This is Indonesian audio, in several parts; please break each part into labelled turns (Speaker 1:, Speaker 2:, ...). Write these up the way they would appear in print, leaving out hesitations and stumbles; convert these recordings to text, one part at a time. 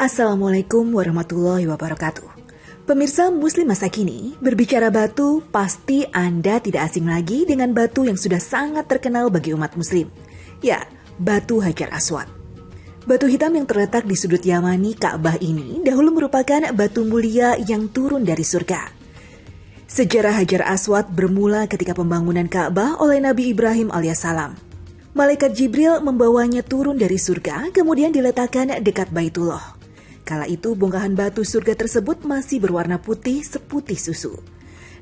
Speaker 1: Assalamualaikum warahmatullahi wabarakatuh. Pemirsa Muslim masa kini, berbicara batu, pasti Anda tidak asing lagi dengan batu yang sudah sangat terkenal bagi umat Muslim. Ya, batu Hajar Aswad. Batu hitam yang terletak di sudut Yamani Ka'bah ini dahulu merupakan batu mulia yang turun dari surga. Sejarah Hajar Aswad bermula ketika pembangunan Ka'bah oleh Nabi Ibrahim alaihissalam. Malaikat Jibril membawanya turun dari surga, kemudian diletakkan dekat Baitullah. Kala itu bongkahan batu surga tersebut masih berwarna putih seputih susu.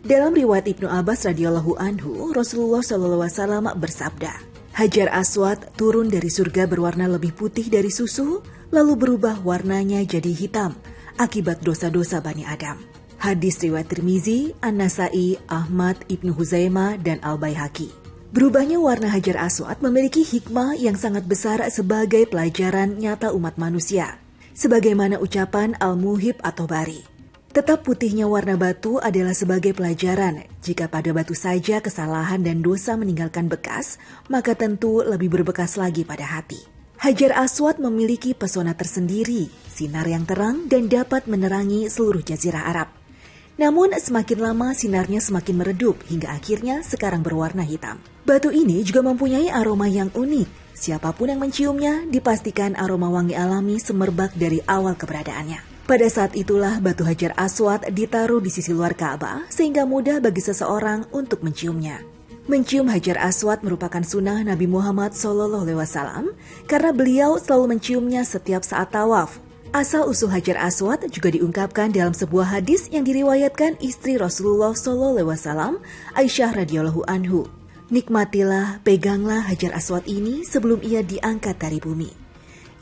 Speaker 1: Dalam riwayat Ibnu Abbas radhiyallahu anhu, Rasulullah SAW bersabda, Hajar Aswad turun dari surga berwarna lebih putih dari susu, lalu berubah warnanya jadi hitam akibat dosa-dosa Bani Adam. Hadis riwayat Tirmizi, An-Nasai, Ahmad, Ibnu Huzaimah, dan Al-Baihaqi. Berubahnya warna Hajar Aswad memiliki hikmah yang sangat besar sebagai pelajaran nyata umat manusia. Sebagaimana ucapan Al-Muhib atau Bari. Tetap putihnya warna batu adalah sebagai pelajaran. Jika pada batu saja kesalahan dan dosa meninggalkan bekas, maka tentu lebih berbekas lagi pada hati. Hajar Aswad memiliki pesona tersendiri, sinar yang terang dan dapat menerangi seluruh jazirah Arab. Namun semakin lama sinarnya semakin meredup hingga akhirnya sekarang berwarna hitam. Batu ini juga mempunyai aroma yang unik. Siapapun yang menciumnya dipastikan aroma wangi alami semerbak dari awal keberadaannya. Pada saat itulah batu Hajar Aswad ditaruh di sisi luar Ka'bah sehingga mudah bagi seseorang untuk menciumnya. Mencium Hajar Aswad merupakan sunnah Nabi Muhammad SAW karena beliau selalu menciumnya setiap saat tawaf. Asal-usul Hajar Aswad juga diungkapkan dalam sebuah hadis yang diriwayatkan istri Rasulullah SAW, Aisyah radhiyallahu anhu. Nikmatilah, peganglah Hajar Aswad ini sebelum ia diangkat dari bumi.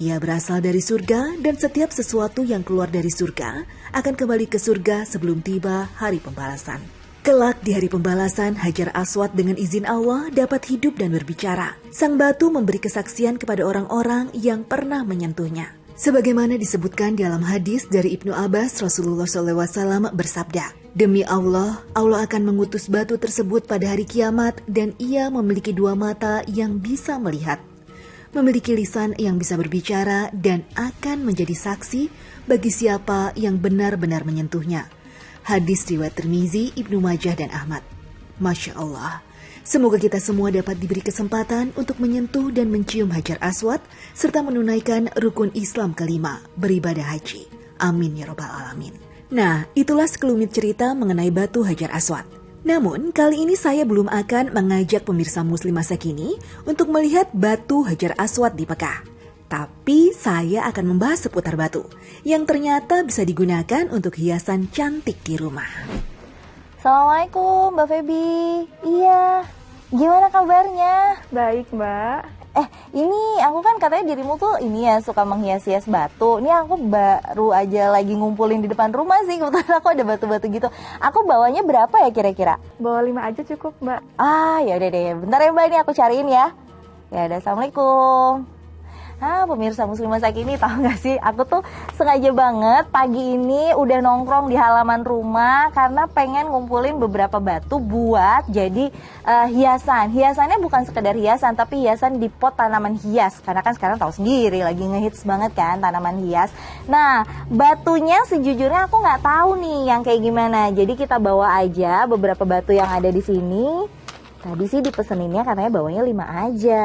Speaker 1: Ia berasal dari surga dan setiap sesuatu yang keluar dari surga akan kembali ke surga sebelum tiba hari pembalasan. Kelak di hari pembalasan, Hajar Aswad dengan izin Allah dapat hidup dan berbicara. Sang batu memberi kesaksian kepada orang-orang yang pernah menyentuhnya. Sebagaimana disebutkan dalam hadis dari Ibnu Abbas, Rasulullah SAW bersabda, Demi Allah, Allah akan mengutus batu tersebut pada hari kiamat dan ia memiliki dua mata yang bisa melihat, memiliki lisan yang bisa berbicara dan akan menjadi saksi bagi siapa yang benar-benar menyentuhnya. Hadis riwayat Tirmizi, Ibnu Majah dan Ahmad. Masya Allah. Semoga kita semua dapat diberi kesempatan untuk menyentuh dan mencium Hajar Aswad serta menunaikan rukun Islam kelima, beribadah haji. Amin ya Rabbal Alamin. Nah, itulah sekelumit cerita mengenai batu Hajar Aswad. Namun, kali ini saya belum akan mengajak pemirsa Muslim masa kini untuk melihat batu Hajar Aswad di Mekah. Tapi saya akan membahas seputar batu yang ternyata bisa digunakan untuk hiasan cantik di rumah.
Speaker 2: Assalamualaikum Mbak Feby. Iya, gimana kabarnya?
Speaker 3: Baik Mbak.
Speaker 2: Ini aku kan katanya dirimu tuh ini ya suka menghias-hias batu. Ini aku baru aja lagi ngumpulin di depan rumah sih. Kebetulan aku ada batu-batu gitu. Aku bawanya berapa ya kira-kira?
Speaker 3: Bawa 5 aja cukup Mbak.
Speaker 2: Ya udah deh. Bentar ya Mbak, ini aku cariin ya. Ya udah, Assalamualaikum. Pemirsa Muslim masa kini tahu gak sih, aku tuh sengaja banget pagi ini udah nongkrong di halaman rumah karena pengen ngumpulin beberapa batu buat jadi hiasan. Hiasannya bukan sekedar hiasan, tapi hiasan di pot tanaman hias. Karena kan sekarang tahu sendiri lagi ngehits banget kan tanaman hias. Nah, batunya sejujurnya aku nggak tahu nih yang kayak gimana. Jadi kita bawa aja beberapa batu yang ada di sini. Tadi sih dipeseninnya katanya bawanya 5 aja.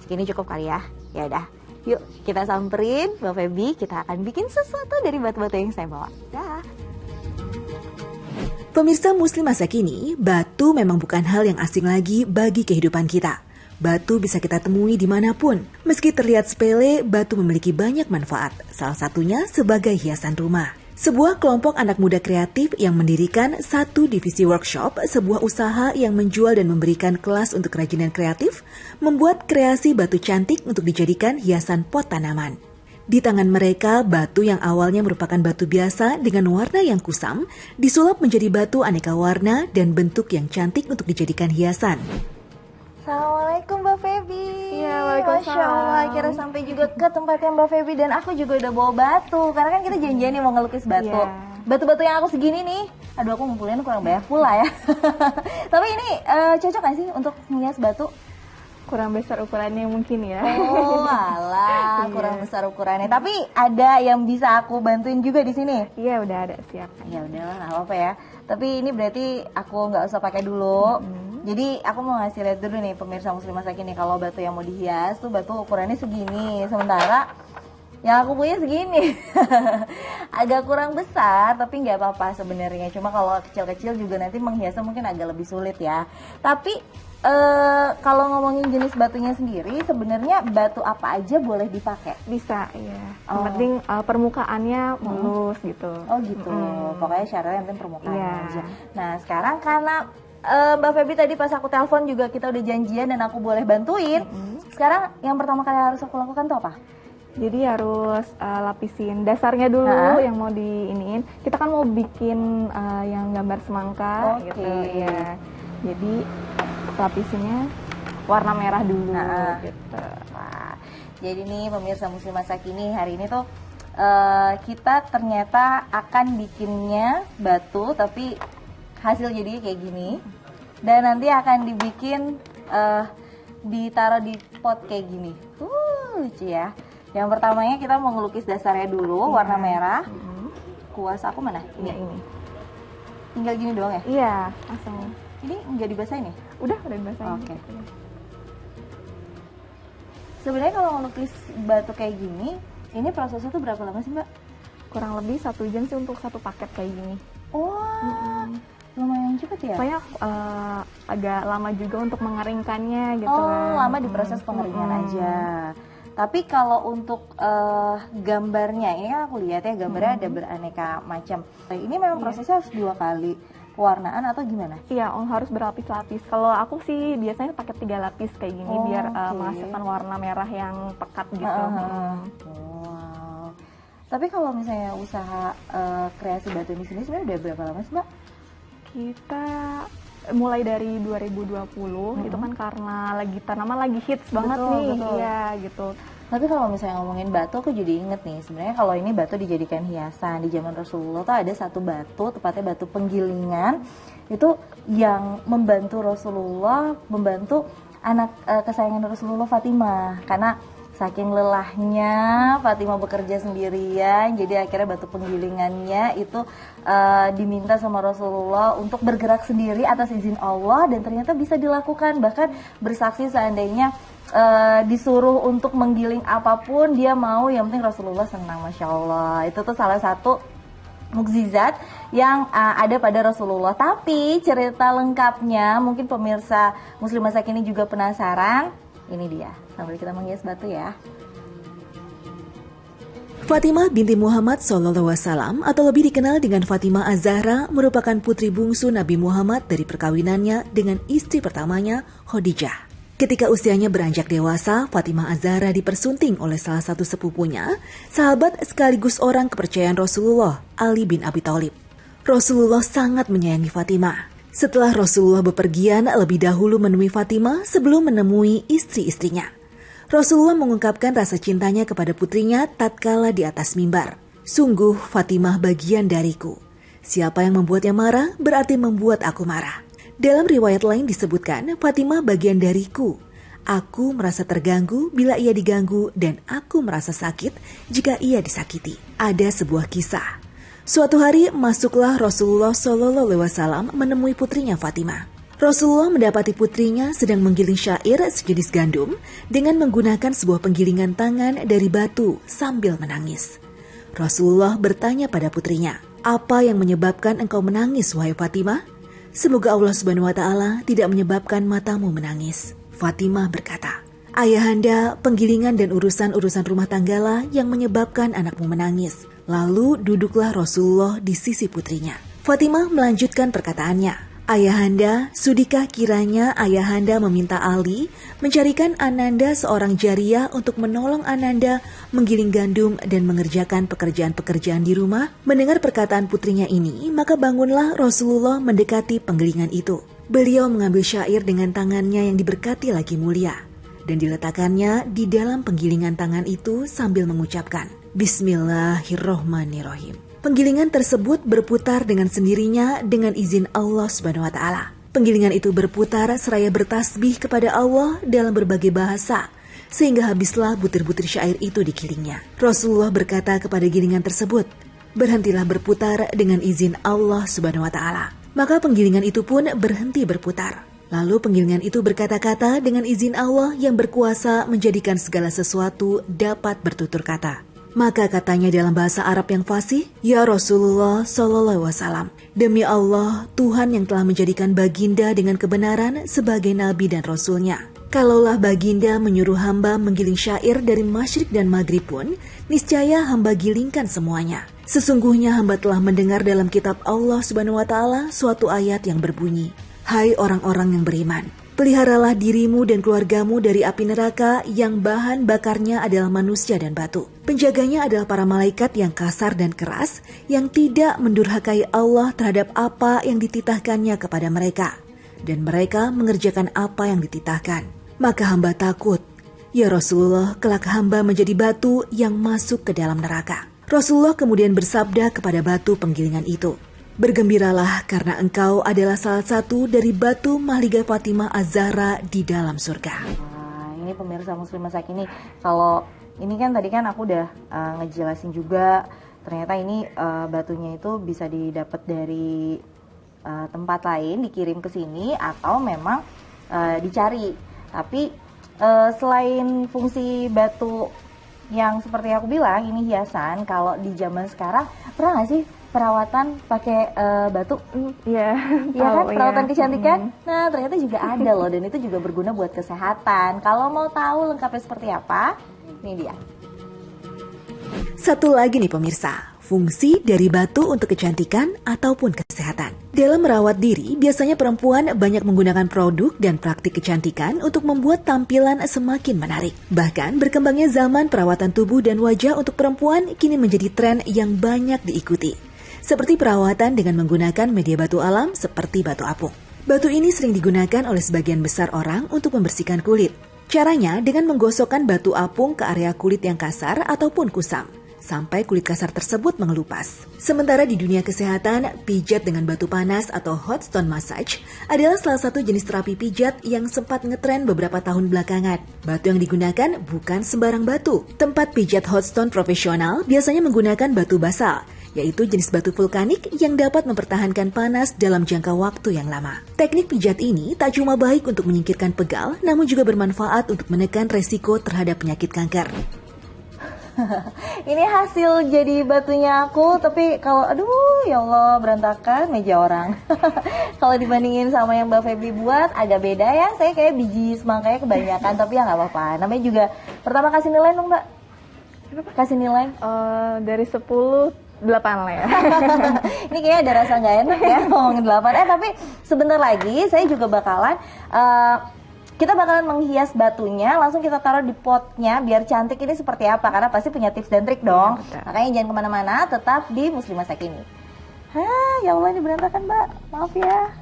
Speaker 2: Segini cukup kali ya. Ya udah, yuk kita samperin Mbak Feby. Kita akan bikin sesuatu dari batu-batu yang saya bawa. Dah.
Speaker 1: Pemirsa Muslim masa kini, batu memang bukan hal yang asing lagi bagi kehidupan kita. Batu bisa kita temui dimanapun. Meski terlihat sepele, batu memiliki banyak manfaat. Salah satunya sebagai hiasan rumah. Sebuah kelompok anak muda kreatif yang mendirikan satu divisi workshop, sebuah usaha yang menjual dan memberikan kelas untuk kerajinan kreatif, membuat kreasi batu cantik untuk dijadikan hiasan pot tanaman. Di tangan mereka, batu yang awalnya merupakan batu biasa dengan warna yang kusam, disulap menjadi batu aneka warna dan bentuk yang cantik untuk dijadikan hiasan.
Speaker 2: Assalamualaikum Mbak Feby.
Speaker 3: Iya, waalaikumsalam.
Speaker 2: Masya Allah, akhirnya sampai juga ke tempatnya Mbak Feby dan aku juga udah bawa batu. Karena kan kita janjian nih mau ngelukis batu.
Speaker 3: Iya.
Speaker 2: Batu-batu yang aku segini nih, aduh aku ngumpulin kurang banyak pula ya. Tapi ini cocok gak sih untuk menghias batu?
Speaker 3: Kurang besar ukurannya mungkin ya.
Speaker 2: Oh, alah, kurang besar ukurannya. Tapi ada yang bisa aku bantuin juga di sini.
Speaker 3: Iya, udah ada, siap.
Speaker 2: Ya udahlah, nggak apa-apa ya. Tapi ini berarti aku nggak usah pakai dulu. Jadi aku mau ngasih lihat dulu nih pemirsa Muslimah Sakini, kalau batu yang mau dihias tuh batu ukurannya segini. Sementara yang aku punya segini. Agak kurang besar, tapi nggak apa-apa sebenarnya. Cuma kalau kecil-kecil juga nanti menghiasnya mungkin agak lebih sulit ya. Tapi kalau ngomongin jenis batunya sendiri, sebenarnya batu apa aja boleh dipakai?
Speaker 3: Bisa, iya. Yang penting permukaannya mulus gitu.
Speaker 2: Oh gitu, pokoknya syaratnya yang penting permukaannya
Speaker 3: Iya.
Speaker 2: aja. Nah sekarang karena Mbak Feby tadi pas aku telepon juga kita udah janjian dan aku boleh bantuin. Sekarang yang pertama kali harus aku lakukan tuh apa?
Speaker 3: Jadi harus lapisin dasarnya dulu yang mau diiniin. Kita kan mau bikin yang gambar semangka gitu ya. Jadi lapisinnya warna merah dulu gitu.
Speaker 2: Wah, jadi nih pemirsa Muslimah Sakini, hari ini tuh kita ternyata akan bikinnya batu tapi hasil jadinya kayak gini. Dan nanti akan dibikin ditaruh di pot kayak gini. Lucu ya. Yang pertamanya kita mau ngelukis dasarnya dulu warna merah. Kuas aku mana? Ini. Tinggal gini doang ya?
Speaker 3: Iya, langsung.
Speaker 2: Ini nggak dibasahin ya?
Speaker 3: Udah dibasahin.
Speaker 2: Oke. Sebenarnya kalau ngelukis batu kayak gini, ini prosesnya tuh berapa lama sih Mbak?
Speaker 3: Kurang lebih 1 jam sih untuk satu paket kayak gini.
Speaker 2: Wah, lumayan cepet ya?
Speaker 3: Soalnya agak lama juga untuk mengeringkannya gitu.
Speaker 2: Oh, lama di proses pengeringan aja. Tapi kalau untuk gambarnya, ini kan aku lihat ya gambarnya ada beraneka macam. Ini memang prosesnya harus 2 kali pewarnaan atau gimana?
Speaker 3: Iya, harus berlapis-lapis. Kalau aku sih biasanya pakai 3 lapis kayak gini biar menghasilkan warna merah yang pekat gitu.
Speaker 2: Wow. Tapi kalau misalnya usaha kreasi batu ini sendiri sebenarnya udah berapa lama sih Mbak?
Speaker 3: Kita mulai dari 2020 itu kan karena tanaman lagi hits banget nih. Iya gitu.
Speaker 2: Tapi kalau misalnya ngomongin batu, aku jadi inget nih, sebenarnya kalau ini batu dijadikan hiasan, di zaman Rasulullah tuh ada satu batu, tepatnya batu penggilingan, itu yang membantu Rasulullah, membantu anak kesayangan Rasulullah, Fatimah, karena saking lelahnya Fatimah bekerja sendirian, jadi akhirnya batu penggilingannya itu diminta sama Rasulullah untuk bergerak sendiri atas izin Allah, dan ternyata bisa dilakukan, bahkan bersaksi seandainya disuruh untuk menggiling apapun dia mau, yang penting Rasulullah senang. Masya Allah, itu tuh salah satu mukjizat yang ada pada Rasulullah. Tapi cerita lengkapnya mungkin pemirsa Muslimah Sakini juga penasaran. Ini dia, sambil kita menghias batu ya.
Speaker 1: Fatimah binti Muhammad SAW atau lebih dikenal dengan Fatimah Az-Zahra merupakan putri bungsu Nabi Muhammad dari perkawinannya dengan istri pertamanya, Khadijah. Ketika usianya beranjak dewasa, Fatimah Az-Zahra dipersunting oleh salah satu sepupunya, sahabat sekaligus orang kepercayaan Rasulullah, Ali bin Abi Thalib. Rasulullah sangat menyayangi Fatimah. Setelah Rasulullah bepergian lebih dahulu menemui Fatimah sebelum menemui istri-istrinya. Rasulullah mengungkapkan rasa cintanya kepada putrinya tatkala di atas mimbar. Sungguh Fatimah bagian dariku. Siapa yang membuatnya marah berarti membuat aku marah. Dalam riwayat lain disebutkan, Fatimah bagian dariku. Aku merasa terganggu bila ia diganggu dan aku merasa sakit jika ia disakiti. Ada sebuah kisah. Suatu hari masuklah Rasulullah SAW menemui putrinya Fatimah. Rasulullah mendapati putrinya sedang menggiling syair sejenis gandum dengan menggunakan sebuah penggilingan tangan dari batu sambil menangis. Rasulullah bertanya pada putrinya, "Apa yang menyebabkan engkau menangis, wahai Fatimah?" "Semoga Allah Subhanahu wa Ta'ala tidak menyebabkan matamu menangis." Fatimah berkata, "Ayahanda, penggilingan dan urusan-urusan rumah tanggalah yang menyebabkan anakmu menangis." Lalu duduklah Rasulullah di sisi putrinya. Fatimah melanjutkan perkataannya, "Ayahanda, sudikah kiranya ayahanda meminta Ali mencarikan Ananda seorang jariah untuk menolong Ananda menggiling gandum dan mengerjakan pekerjaan-pekerjaan di rumah?" Mendengar perkataan putrinya ini, maka bangunlah Rasulullah mendekati penggilingan itu. Beliau mengambil syair dengan tangannya yang diberkati lagi mulia dan diletakkannya di dalam penggilingan tangan itu sambil mengucapkan, "Bismillahirrohmanirrohim." Penggilingan tersebut berputar dengan sendirinya dengan izin Allah Subhanahu wa Ta'ala. Penggilingan itu berputar seraya bertasbih kepada Allah dalam berbagai bahasa, sehingga habislah butir-butir syair itu di gilingnya. Rasulullah berkata kepada gilingan tersebut, "Berhentilah berputar dengan izin Allah Subhanahu wa Ta'ala." Maka penggilingan itu pun berhenti berputar. Lalu penggilingan itu berkata-kata dengan izin Allah yang berkuasa menjadikan segala sesuatu dapat bertutur kata. Maka katanya dalam bahasa Arab yang fasih, "Ya Rasulullah Sallallahu Alaihi Wasallam, demi Allah, Tuhan yang telah menjadikan baginda dengan kebenaran sebagai nabi dan rasulnya. Kalaulah baginda menyuruh hamba menggiling syair dari masyrik dan maghrib pun, niscaya hamba gilingkan semuanya. Sesungguhnya hamba telah mendengar dalam kitab Allah Subhanahu wa Ta'ala suatu ayat yang berbunyi, 'Hai orang-orang yang beriman, peliharalah dirimu dan keluargamu dari api neraka yang bahan bakarnya adalah manusia dan batu. Penjaganya adalah para malaikat yang kasar dan keras, yang tidak mendurhakai Allah terhadap apa yang dititahkannya kepada mereka. Dan mereka mengerjakan apa yang dititahkan. Maka hamba takut, ya Rasulullah, kelak hamba menjadi batu yang masuk ke dalam neraka.' Rasulullah kemudian bersabda kepada batu penggilingan itu, 'Bergembiralah karena engkau adalah salah satu dari batu mahligai Fatimah Az-Zahra di dalam surga.'"
Speaker 2: Nah, ini pemirsa Muslim masa kini, kalau ini kan tadi kan aku udah ngejelasin juga, ternyata ini batunya itu bisa didapat dari tempat lain, dikirim ke sini atau memang dicari. Tapi selain fungsi batu yang seperti aku bilang ini hiasan, kalau di zaman sekarang pernah nggak sih perawatan pakai batu?
Speaker 3: Iya,
Speaker 2: Iya kan, perawatan
Speaker 3: ya.
Speaker 2: kecantikan. Nah, ternyata juga ada loh, dan itu juga berguna buat kesehatan. Kalau mau tahu lengkapnya seperti apa, ini dia.
Speaker 1: Satu lagi nih pemirsa, fungsi dari batu untuk kecantikan ataupun kesehatan. Dalam merawat diri, biasanya perempuan banyak menggunakan produk dan praktik kecantikan untuk membuat tampilan semakin menarik. Bahkan berkembangnya zaman perawatan tubuh dan wajah untuk perempuan kini menjadi tren yang banyak diikuti. Seperti perawatan dengan menggunakan media batu alam seperti batu apung. Batu ini sering digunakan oleh sebagian besar orang untuk membersihkan kulit. Caranya dengan menggosokkan batu apung ke area kulit yang kasar ataupun kusam, sampai kulit kasar tersebut mengelupas. Sementara di dunia kesehatan, pijat dengan batu panas atau hot stone massage adalah salah satu jenis terapi pijat yang sempat ngetren beberapa tahun belakangan. Batu yang digunakan bukan sembarang batu. Tempat pijat hot stone profesional biasanya menggunakan batu basal, yaitu jenis batu vulkanik yang dapat mempertahankan panas dalam jangka waktu yang lama. Teknik pijat ini tak cuma baik untuk menyingkirkan pegal, namun juga bermanfaat untuk menekan resiko terhadap penyakit kanker.
Speaker 2: Ini hasil jadi batunya aku, tapi kalau aduh ya Allah berantakan meja orang. Kalau dibandingin sama yang Mbak Febri buat agak beda ya. Saya kayak biji semangkanya kebanyakan, tapi ya nggak apa-apa. Namanya juga pertama kasih nilai dong Mbak. Kasih nilai?
Speaker 3: Dari 10, 8 lah ya.
Speaker 2: Ini kayaknya ada rasa nggak enak ya ngomongin 8. Tapi sebentar lagi saya juga bakalan kita bakalan menghias batunya, langsung kita taruh di potnya biar cantik. Ini seperti apa, karena pasti punya tips dan trik dong.
Speaker 3: Ya,
Speaker 2: makanya jangan kemana-mana, tetap di Muslim Masa Kini. Ya Allah ini berantakan Mbak, maaf ya.